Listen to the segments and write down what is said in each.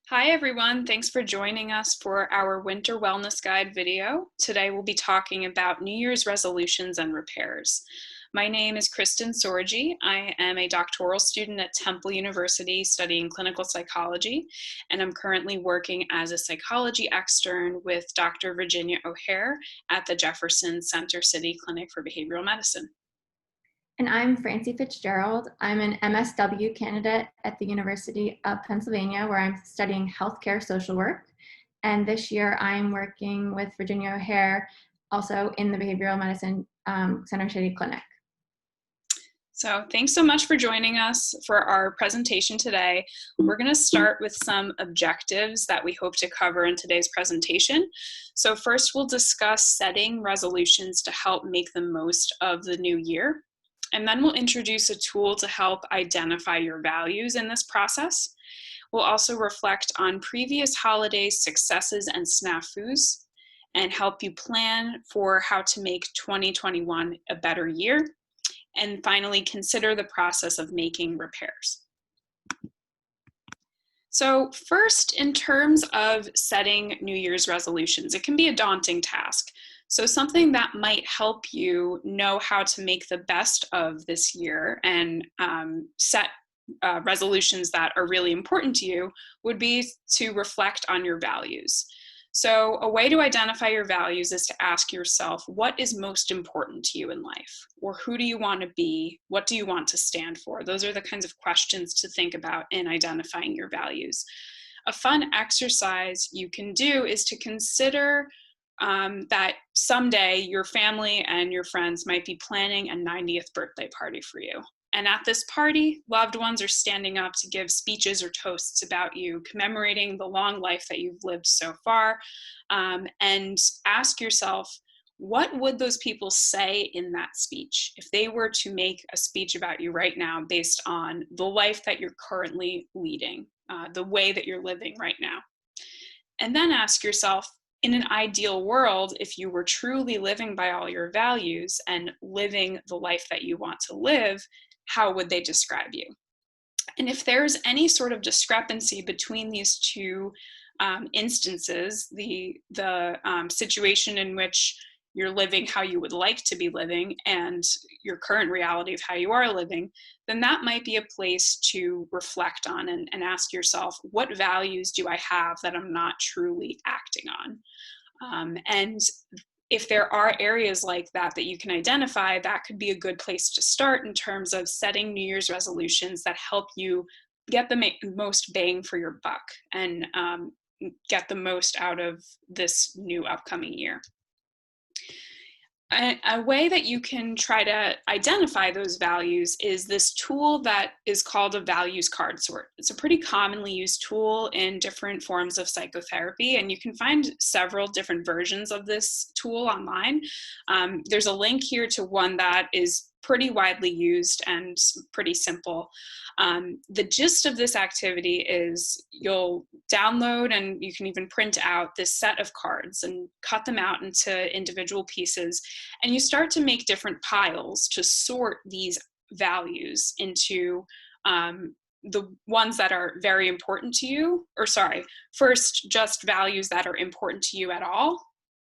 Hi everyone, thanks for joining us for our Winter Wellness Guide video. Today we'll be talking about New Year's resolutions and repairs. My name is Kristen Sorgi. I am a doctoral student at Temple University studying clinical psychology, and I'm currently working as a psychology extern with Dr. Virginia O'Hare at the Jefferson Center City Clinic for Behavioral Medicine. And I'm Francie Fitzgerald. I'm an MSW candidate at the University of Pennsylvania, where I'm studying healthcare social work. And this year I'm working with Virginia O'Hare, also in the Behavioral Medicine Center City Clinic. So thanks so much for joining us for our presentation today. We're going to start with some objectives that we hope to cover in today's presentation. So first we'll discuss setting resolutions to help make the most of the new year. And then we'll introduce a tool to help identify your values in this process. We'll also reflect on previous holiday successes and snafus and help you plan for how to make 2021 a better year. And finally, consider the process of making repairs. So first, in terms of setting New Year's resolutions, it can be a daunting task. So something that might help you know how to make the best of this year and set resolutions that are really important to you would be to reflect on your values. So a way to identify your values is to ask yourself, what is most important to you in life? Or who do you want to be? What do you want to stand for? Those are the kinds of questions to think about in identifying your values. A fun exercise you can do is to consider that someday your family and your friends might be planning a 90th birthday party for you. And at this party, loved ones are standing up to give speeches or toasts about you, commemorating the long life that you've lived so far. And ask yourself, what would those people say in that speech if they were to make a speech about you right now based on the life that you're currently leading, the way that you're living right now? And then ask yourself, in an ideal world, if you were truly living by all your values and living the life that you want to live, how would they describe you? And if there's any sort of discrepancy between these two instances, the situation in which you're living how you would like to be living and your current reality of how you are living, then that might be a place to reflect on and ask yourself, what values do I have that I'm not truly acting on? And if there are areas like that that you can identify, that could be a good place to start in terms of setting New Year's resolutions that help you get the most bang for your buck and get the most out of this new upcoming year. A way that you can try to identify those values is this tool that is called a values card sort. It's a pretty commonly used tool in different forms of psychotherapy, and you can find several different versions of this tool online. There's a link here to one that is pretty widely used and pretty simple. The gist of this activity is you'll download and you can even print out this set of cards and cut them out into individual pieces. And you start to make different piles to sort these values into the ones that are very important to you, or sorry, first just values that are important to you at all,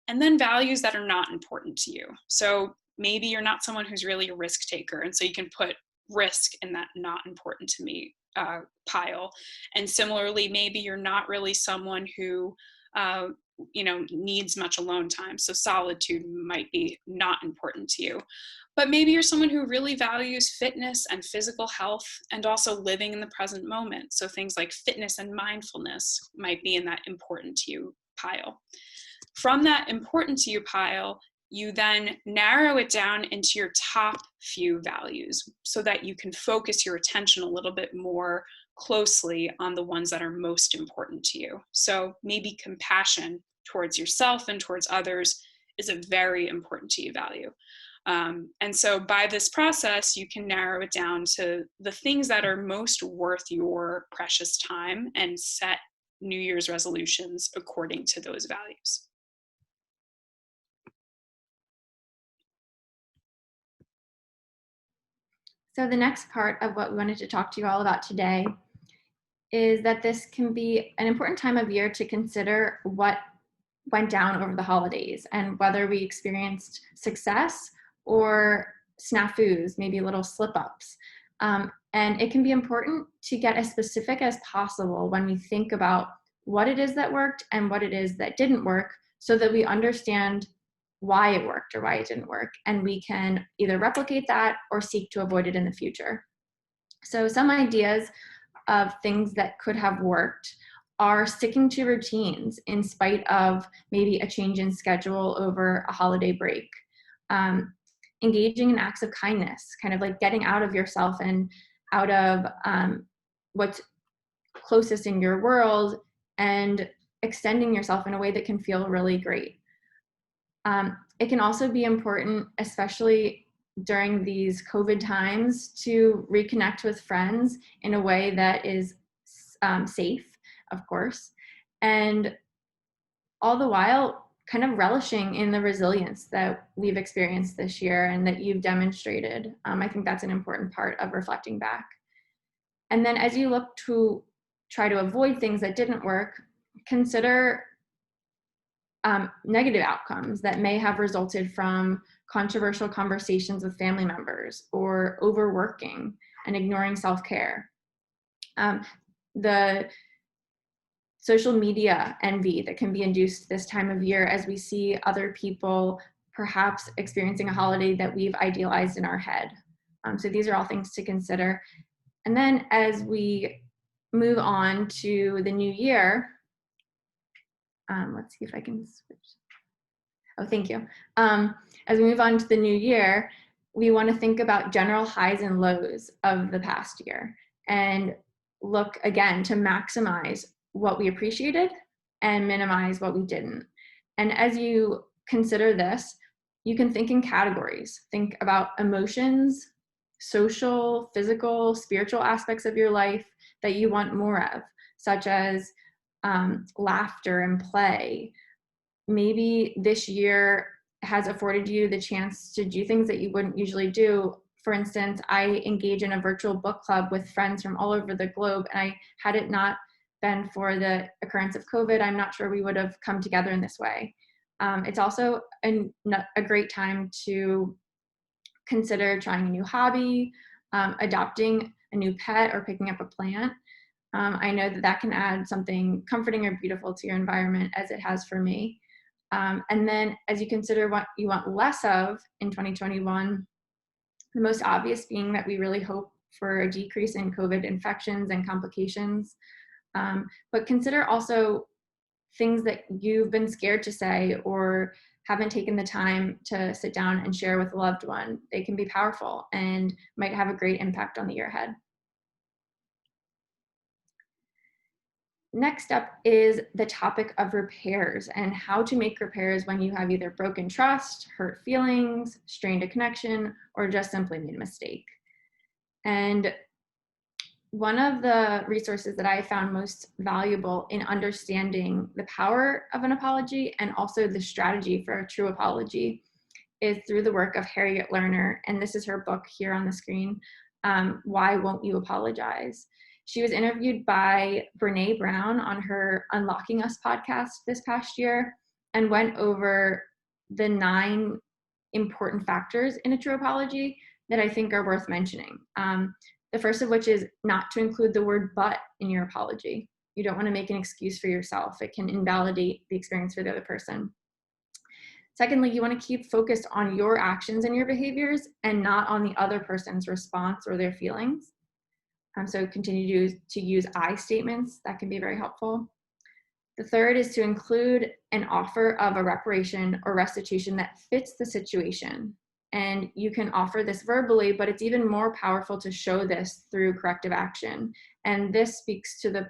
and then values that are not important to you. So maybe you're not someone who's really a risk taker, and so you can put risk in that not important to me pile. And similarly, maybe you're not really someone who needs much alone time, so solitude might be not important to you. But maybe you're someone who really values fitness and physical health and also living in the present moment, so things like fitness and mindfulness might be in that important to you pile. From that important to you pile, you then narrow it down into your top few values so that you can focus your attention a little bit more closely on the ones that are most important to you. So maybe compassion towards yourself and towards others is a very important to you value. And so by this process, you can narrow it down to the things that are most worth your precious time and set New Year's resolutions according to those values. So the next part of what we wanted to talk to you all about today is that this can be an important time of year to consider what went down over the holidays and whether we experienced success or snafus, maybe little slip-ups. And it can be important to get as specific as possible when we think about what it is that worked and what it is that didn't work, so that we understand why it worked or why it didn't work, and we can either replicate that or seek to avoid it in the future. So some ideas of things that could have worked are sticking to routines in spite of maybe a change in schedule over a holiday break. Engaging in acts of kindness, kind of like getting out of yourself and out of what's closest in your world and extending yourself in a way that can feel really great. It can also be important, especially during these COVID times, to reconnect with friends in a way that is safe, of course, and all the while kind of relishing in the resilience that we've experienced this year and that you've demonstrated. I think that's an important part of reflecting back. And then as you look to try to avoid things that didn't work, consider negative outcomes that may have resulted from controversial conversations with family members or overworking and ignoring self-care. The social media envy that can be induced this time of year as we see other people perhaps experiencing a holiday that we've idealized in our head. So these are all things to consider. And then as we move on to the new year, let's see if I can switch. Oh, thank you. As we move on to the new year, we want to think about general highs and lows of the past year and look again to maximize what we appreciated and minimize what we didn't. And as you consider this, you can think in categories. Think about emotions, social, physical, spiritual aspects of your life that you want more of, such as laughter and play. Maybe this year has afforded you the chance to do things that you wouldn't usually do. For instance, I engage in a virtual book club with friends from all over the globe, and had it not been for the occurrence of COVID, I'm not sure we would have come together in this way. It's also a great time to consider trying a new hobby, adopting a new pet, or picking up a plant. I know that can add something comforting or beautiful to your environment, as it has for me. And then as you consider what you want less of in 2021, the most obvious being that we really hope for a decrease in COVID infections and complications. But consider also things that you've been scared to say or haven't taken the time to sit down and share with a loved one. They can be powerful and might have a great impact on the year ahead. Next up is the topic of repairs and how to make repairs when you have either broken trust, hurt feelings, strained a connection, or just simply made a mistake. And one of the resources that I found most valuable in understanding the power of an apology and also the strategy for a true apology is through the work of Harriet Lerner. And this is her book here on the screen, Why Won't You Apologize? She was interviewed by Brene Brown on her Unlocking Us podcast this past year and went over the 9 important factors in a true apology that I think are worth mentioning. The first of which is not to include the word but in your apology. You don't want to make an excuse for yourself. It can invalidate the experience for the other person. Secondly, you want to keep focused on your actions and your behaviors and not on the other person's response or their feelings. So continue to use I statements. That can be very helpful. The third is to include an offer of a reparation or restitution that fits the situation. And you can offer this verbally, but it's even more powerful to show this through corrective action. And this speaks to the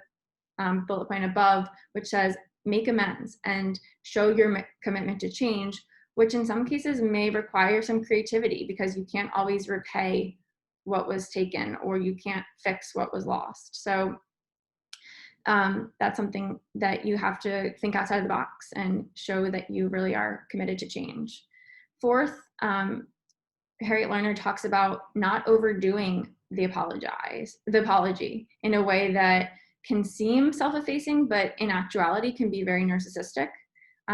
bullet point above, which says, make amends and show your commitment to change, which in some cases may require some creativity because you can't always repay what was taken or you can't fix what was lost. So that's something that you have to think outside of the box and show that you really are committed to change. Fourth, Harriet Lerner talks about not overdoing the apology in a way that can seem self-effacing, but in actuality can be very narcissistic.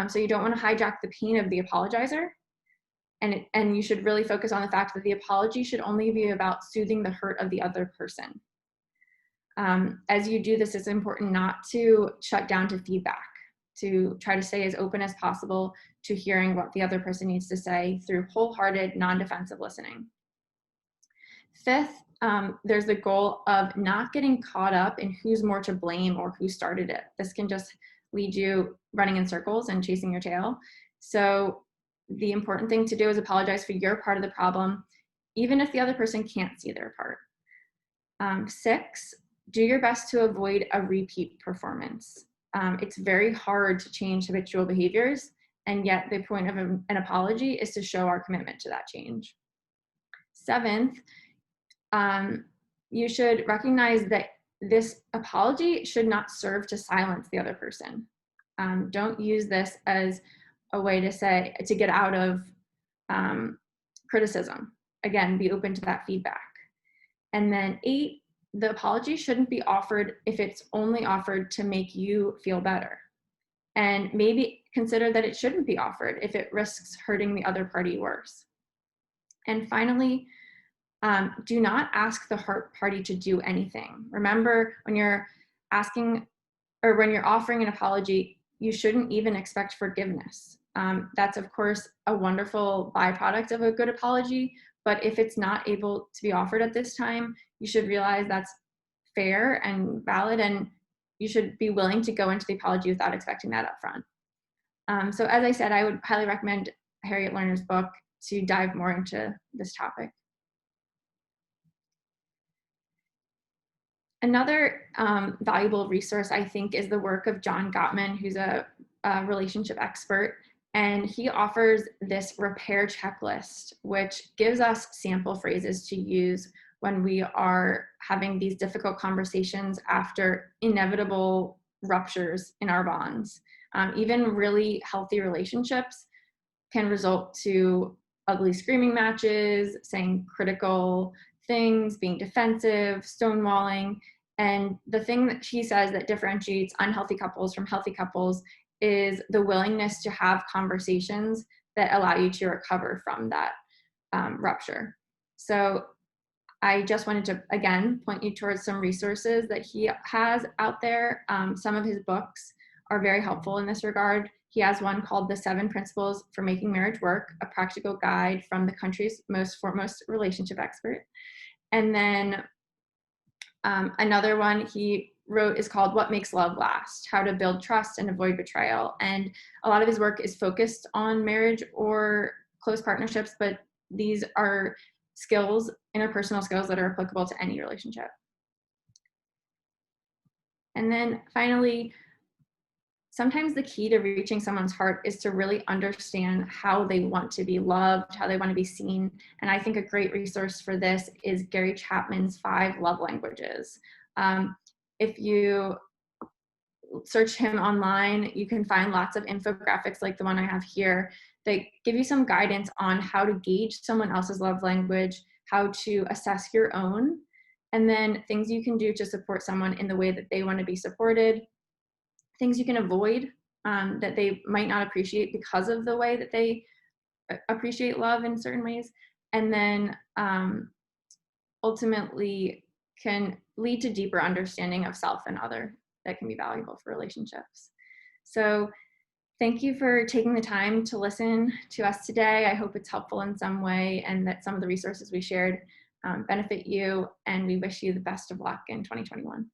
So you don't want to hijack the pain of the apologizer. And you should really focus on the fact that the apology should only be about soothing the hurt of the other person. As you do this, it's important not to shut down to feedback, to try to stay as open as possible to hearing what the other person needs to say through wholehearted, non-defensive listening. Fifth, there's the goal of not getting caught up in who's more to blame or who started it. This can just lead you running in circles and chasing your tail. So the important thing to do is apologize for your part of the problem, even if the other person can't see their part. 6, do your best to avoid a repeat performance. It's very hard to change habitual behaviors, and yet the point of an apology is to show our commitment to that change. 7th, you should recognize that this apology should not serve to silence the other person. Don't use this as a way to get out of criticism. Again, be open to that feedback. And then 8, the apology shouldn't be offered if it's only offered to make you feel better. And maybe consider that it shouldn't be offered if it risks hurting the other party worse. And finally, do not ask the hurt party to do anything. Remember, when you're asking or when you're offering an apology, you shouldn't even expect forgiveness. That's, of course, a wonderful byproduct of a good apology, but if it's not able to be offered at this time, you should realize that's fair and valid, and you should be willing to go into the apology without expecting that up front. So as I said, I would highly recommend Harriet Lerner's book to dive more into this topic. Another valuable resource, I think, is the work of John Gottman, who's a relationship expert, and he offers this repair checklist, which gives us sample phrases to use when we are having these difficult conversations after inevitable ruptures in our bonds. Even really healthy relationships can result to ugly screaming matches, saying critical things, being defensive, stonewalling. And the thing that she says that differentiates unhealthy couples from healthy couples is the willingness to have conversations that allow you to recover from that rupture. So I just wanted to, again, point you towards some resources that he has out there. Some of his books are very helpful in this regard. He has one called The 7 Principles for Making Marriage Work, a practical guide from the country's most foremost relationship expert. And then another one he wrote is called What Makes Love Last, How to Build Trust and Avoid Betrayal. And a lot of his work is focused on marriage or close partnerships, but these are skills, interpersonal skills that are applicable to any relationship. And then finally, sometimes the key to reaching someone's heart is to really understand how they want to be loved, how they want to be seen. And I think a great resource for this is Gary Chapman's 5 Love Languages. If you search him online, you can find lots of infographics like the one I have here that give you some guidance on how to gauge someone else's love language, how to assess your own, and then things you can do to support someone in the way that they want to be supported, things you can avoid that they might not appreciate because of the way that they appreciate love in certain ways, and then ultimately can lead to deeper understanding of self and other that can be valuable for relationships. So thank you for taking the time to listen to us today. I hope it's helpful in some way and that some of the resources we shared benefit you, and we wish you the best of luck in 2021.